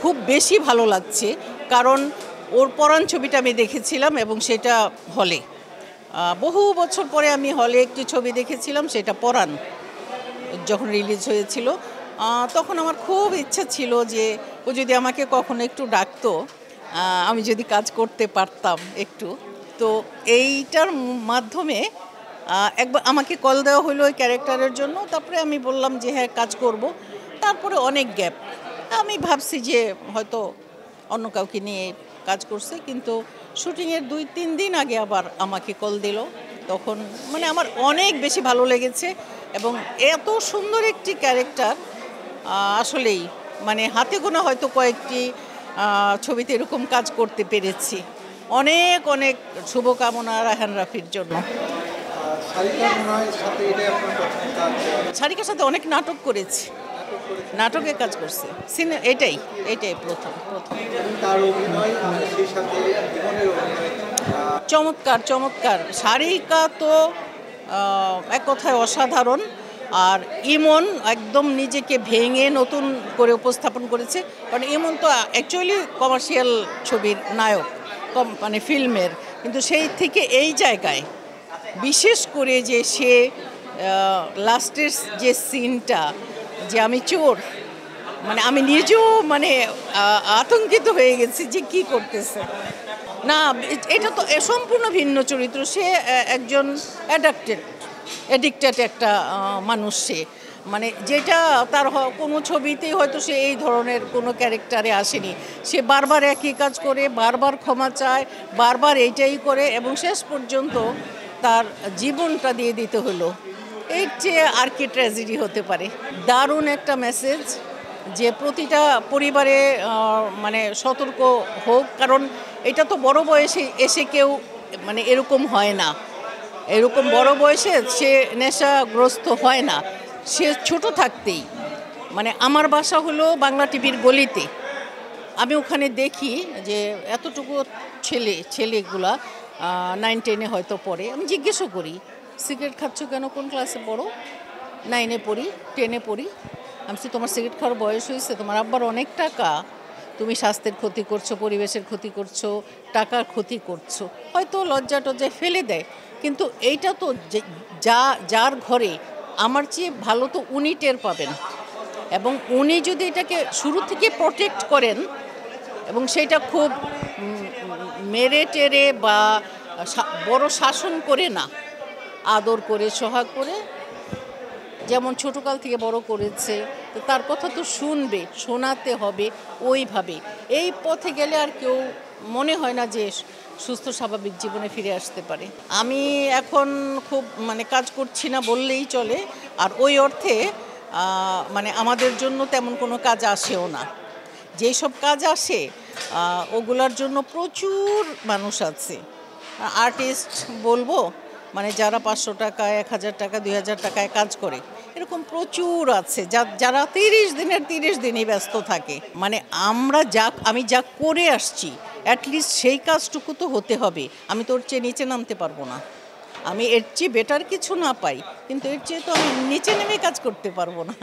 খুব বেশি ভালো লাগছে, কারণ ওর পরাণ ছবিটা আমি দেখেছিলাম এবং সেটা হলে বহু বছর পরে আমি হলে একটি ছবি দেখেছিলাম, সেটা পরাণ যখন রিলিজ হয়েছিল। তখন আমার খুব ইচ্ছা ছিল যে ও যদি আমাকে কখনো একটু ডাকতো, আমি যদি কাজ করতে পারতাম একটু। তো এইটার মাধ্যমে একবার আমাকে কল দেওয়া হলো ওই ক্যারেক্টারের জন্য, তারপরে আমি বললাম যে হ্যাঁ কাজ করব। তারপরে অনেক গ্যাপ, আমি ভাবছি যে হয়তো অন্য কাউকে নিয়ে কাজ করছে, কিন্তু শুটিংয়ের 2-3 দিন আগে আবার আমাকে কল দিল। তখন মানে আমার অনেক বেশি ভালো লেগেছে, এবং এত সুন্দর একটি ক্যারেক্টার আসলেই মানে হাতে গোনা হয়তো কয়েকটি ছবিতে এরকম কাজ করতে পেরেছি। অনেক অনেক শুভকামনা রায়হান রাফির জন্য। সারিকার সাথে অনেক নাটক করেছি, নাটকে কাজ করছে, এটাই এটাই প্রথম। চমৎকার চমৎকার। সারিকা তো এক কথায় অসাধারণ, আর ইমন একদম নিজেকে ভেঙে নতুন করে উপস্থাপন করেছে। কারণ ইমন তো অ্যাকচুয়ালি কমার্শিয়াল ছবির নায়ক, মানে ফিল্মের, কিন্তু সেই থেকে এই জায়গায় বিশেষ করে যে সে লাস্টের যে সিনটা, যে আমি চোর, মানে আমি নিজেও মানে আতঙ্কিত হয়ে গেছি যে কি করতেছে। না, এটা তো সম্পূর্ণ ভিন্ন চরিত্র। সে একজন অ্যাডিক্টেড একটা মানুষ। সে মানে যেটা তার কোনো ছবিতেই হয়তো সে এই ধরনের কোনো ক্যারেক্টারে আসেনি। সে বারবার একই কাজ করে, বারবার ক্ষমা চায়, বারবার এইটাই করে, এবং শেষ পর্যন্ত তার জীবনটা দিয়ে দিতে হলো। এর চেয়ে আর কি ট্র্যাজেডি হতে পারে। দারুণ একটা মেসেজ যে প্রতিটা পরিবারে মানে সতর্ক হোক, কারণ এটা তো বড় বয়সে এসে কেউ মানে এরকম হয় না, এরকম বড় বয়সে সে নেশাগ্রস্ত হয় না, সে ছোট থাকতেই। মানে আমার বাসা হলো বাংলা টিভির গলিতে, আমি ওখানে দেখি যে এতটুকু ছেলেগুলা 9-10 হয়তো পড়ে। আমি জিজ্ঞেসও করি, সিগারেট খাচ্ছ কেন, কোন ক্লাসে পড়ো? 9-এ পড়ি, 10-এ পড়ি। আমি তোমার সিগারেট খাওয়ার বয়স হয়েছে, তোমার আব্বার অনেক টাকা, তুমি স্বাস্থ্যের ক্ষতি করছো, পরিবেশের ক্ষতি করছো, টাকার ক্ষতি করছো। হয়তো লজ্জা টজ্জায় ফেলে দেয়, কিন্তু এইটা তো যার ঘরে, আমার চেয়ে ভালো তো উনি টের পাবেন, এবং উনি যদি এটাকে শুরু থেকে প্রোটেক্ট করেন, এবং সেটা খুব মেরে টেরে বা বড় শাসন করে না, আদর করে সোহাগ করে, যেমন ছোটকাল থেকে বড় করেছে, তো তার কথা তো শুনবে, শোনাতে হবে ওইভাবে। এই পথে গেলে আর কেউ মনে হয় না যে সুস্থ স্বাভাবিক জীবনে ফিরে আসতে পারে। আমি এখন খুব মানে কাজ করছি না বললেই চলে, আর ওই অর্থে মানে আমাদের জন্য তেমন কোনো কাজ আসেও না। যেই সব কাজ আসে ওগুলার জন্য প্রচুর মানুষ আছে, আর্টিস্ট বলবো, মানে যারা 500 টাকা, 1000 টাকা, 2000 টাকায় কাজ করে, এরকম প্রচুর আছে যারা 30 দিনের 30 দিনই ব্যস্ত থাকে। মানে আমি যা করে আসছি, অ্যাটলিস্ট সেই কাজটুকু তো হতে হবে। আমি তো ওর চেয়ে নিচে নামতে পারবো না। আমি এর চেয়ে বেটার কিছু না পাই, কিন্তু এর চেয়ে তো আমি নিচে নেমে কাজ করতে পারবো না।